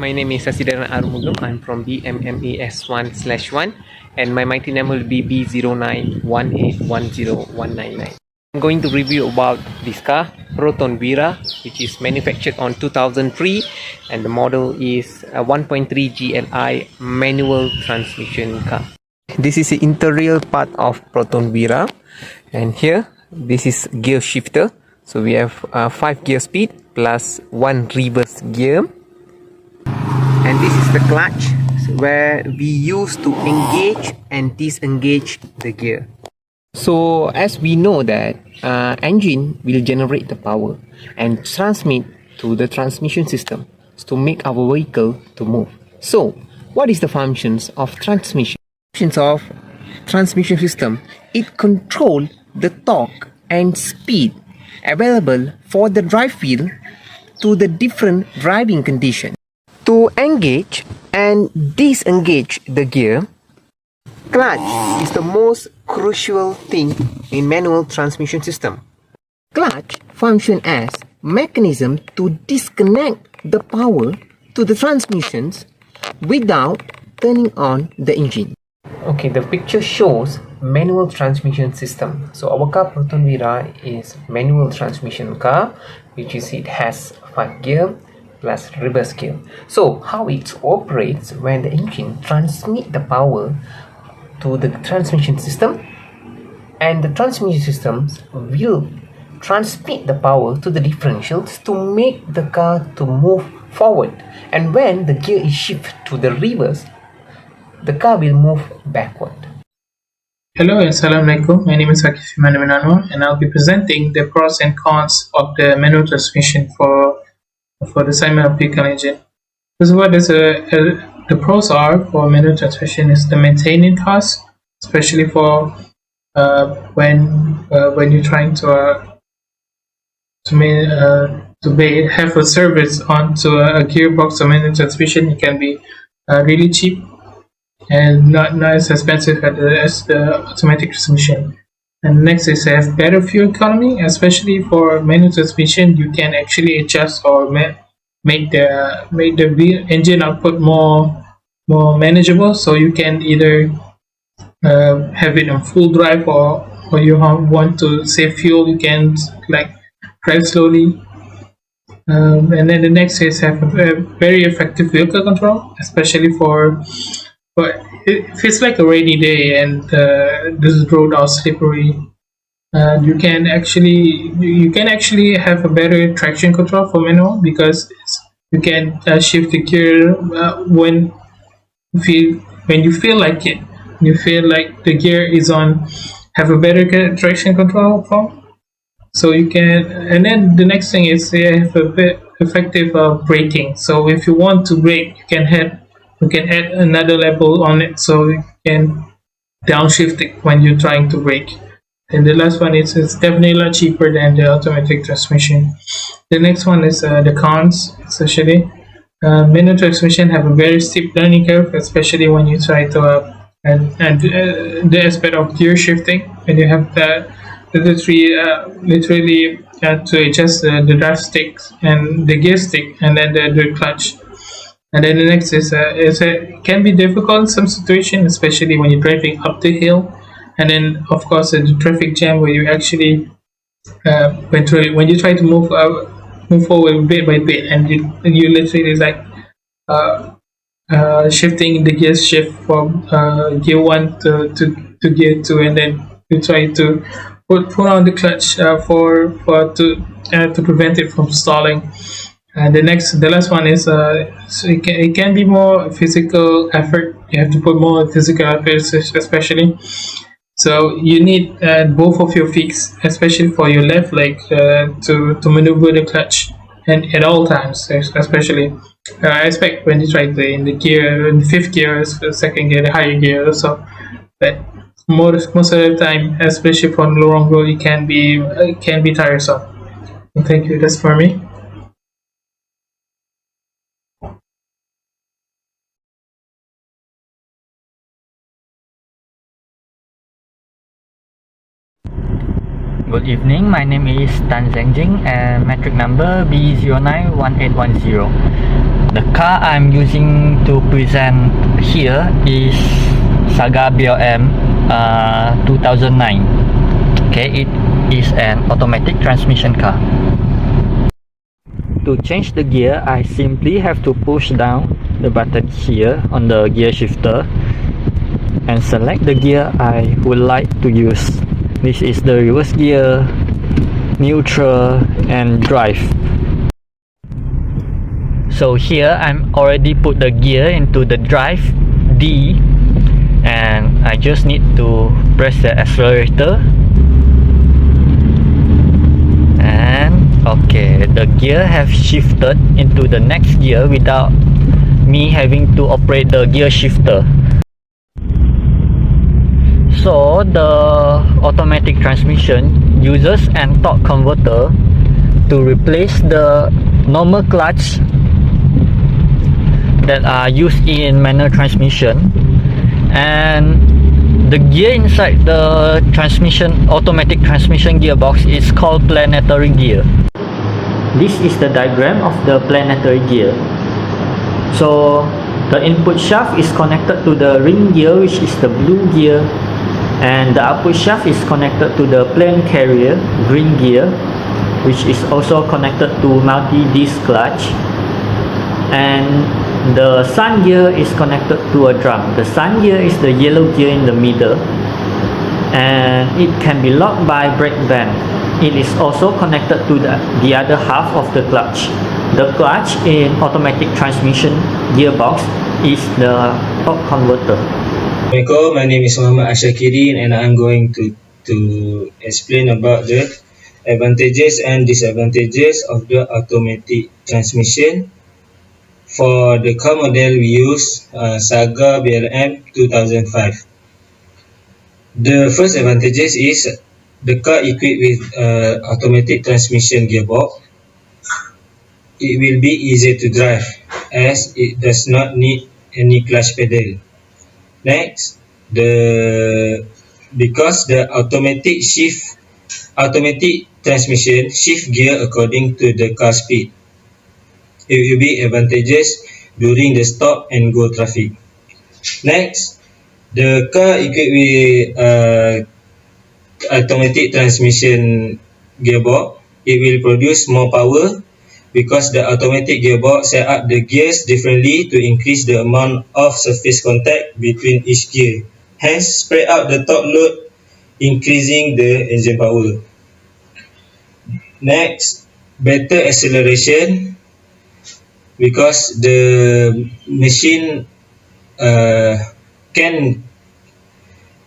My name is Sasidaran Arumugam. I'm from Bmma S1/1 and my mighty number will be B0918101999. I'm going to review about this car, Proton Bmma, which is manufactured on 2003 and the model is a 1.3 GLI manual transmission car. This is the interior part of Proton Bmma, and here this is gear shifter. So we have 5 gear speed plus 1 reverse gear. And this is the clutch where we use to engage and disengage the gear. So as we know that engine will generate the power and transmit to the transmission system to make our vehicle to move. So what is the functions of transmission? Functions of transmission system, it control the torque and speed available for the drive wheel to the different driving conditions. To engage and disengage the gear, clutch is the most crucial thing in manual transmission system. Clutch function as mechanism to disconnect the power to the transmissions without turning on the engine. Okay, the picture shows manual transmission system. So our car Proton Bmma is manual transmission car, which is it has 5 gear plus reverse gear. So how it operates when the engine transmit the power to the transmission system, and the transmission systems will transmit the power to the differentials to make the car to move forward, and when the gear is shifted to the reverse, the car will move backward. Hello and Assalamualaikum. My name is Akif Manamano and I'll be presenting the pros and cons of the manual transmission for the segment of vehicle engine. This is what the pros are for manual transmission is the maintaining cost, especially for when you're trying to have a service onto a gearbox or manual transmission. It can be really cheap and not as expensive as the automatic transmission. And next is have better fuel economy, especially for manual transmission. You can actually adjust or make the engine output more manageable. So you can either have it on full drive, or you want to save fuel, you can like drive slowly. And then the next is have a very effective vehicle control, especially but if it's like a rainy day and this road are slippery, you can actually have a better traction control for manual, because you can shift the gear when you feel like it. You feel like the gear is on, have a better traction control from. So you can, and then the next thing is you have a bit effective braking. So if you want to brake, you can add another level on it, so you can downshift it when you're trying to brake. And the last one is it's definitely a lot cheaper than the automatic transmission. The next one is the cons, especially manual transmission have a very steep learning curve, especially when you try to and the aspect of gear shifting, when you have literally to adjust the drive stick and the gear stick and then the clutch. And then the next is it can be difficult in some situations, especially when you're driving up the hill. And then of course the traffic jam, where you actually when you try to move forward bit by bit, and you literally like shifting the gear shift from gear 1 to gear 2, and then you try to put on the clutch to prevent it from stalling. And the last one is so it can be more physical effort. You have to put more physical effort, especially. So you need both of your feet, especially for your left leg, to maneuver the clutch, and at all times, especially. I expect when you try in the gear, in the 5th gear, second gear, the higher gear also. But most of the time, especially for long road, it can be tiresome. Thank you. That's for me. Good evening, my name is Tan Zengjing and metric number B091810. The car I'm using to present here is Saga BLM 2009. Okay, it is an automatic transmission car. To change the gear, I simply have to push down the button here on the gear shifter and select the gear I would like to use. This is the reverse gear, neutral and drive. So here I'm already put the gear into the drive D, and I just need to press the accelerator, and okay, the gear have shifted into the next gear without me having to operate the gear shifter. So the automatic transmission uses an torque converter to replace the normal clutch that are used in manual transmission, and the gear inside the automatic transmission gearbox is called planetary gear. This is the diagram of the planetary gear. So the input shaft is connected to the ring gear, which is the blue gear, and the output shaft is connected to the plane carrier, green gear, which is also connected to multi-disc clutch, and the sun gear is connected to a drum. The sun gear is the yellow gear in the middle, and it can be locked by brake band. It is also connected to the other half of the clutch. The clutch in automatic transmission gearbox is the torque converter. Assalamualaikum, my name is Muhammad Ashakirin, and I'm going to explain about the advantages and disadvantages of the automatic transmission. For the car model we use Saga BLM 2005. The first advantages is the car equipped with automatic transmission gearbox. It will be easier to drive as it does not need any clutch pedal. Next, because the automatic transmission shift gear according to the car speed, it will be advantageous during the stop and go traffic. Next, the car equipped with automatic transmission gearbox, it will produce more power because the automatic gearbox set up the gears differently to increase the amount of surface contact between each gear, hence spread out the torque load, increasing the engine power. Next, better acceleration because the machine can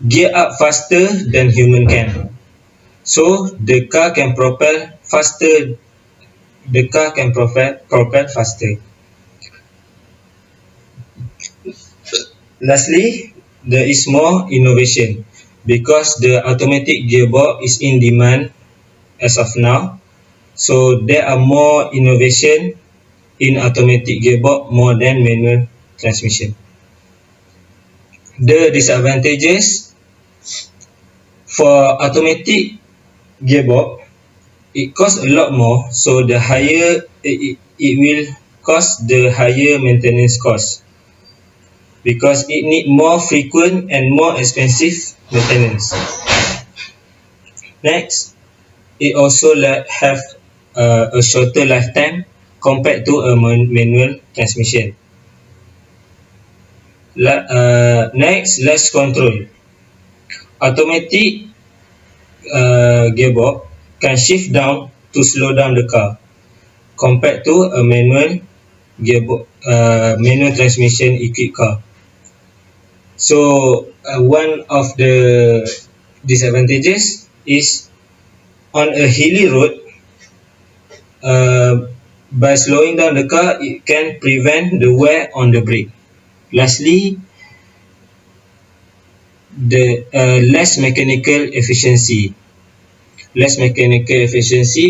gear up faster than human can, so the car can propel faster. Lastly, there is more innovation because the automatic gearbox is in demand as of now, so there are more innovation in automatic gearbox more than manual transmission. The disadvantages for automatic gearbox, it costs a lot more, so the higher it will cost the higher maintenance cost because it need more frequent and more expensive maintenance. Next, it also have a shorter lifetime compared to a manual transmission. Next, less control. Automatic gearbox can shift down to slow down the car compared to a manual transmission equipped car. So one of the disadvantages is on a hilly road, by slowing down the car, it can prevent the wear on the brake. Lastly, the less mechanical efficiency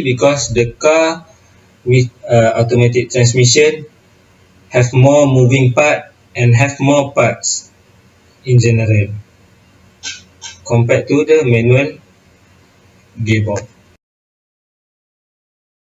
because the car with automatic transmission have more moving part and have more parts in general compared to the manual gearbox.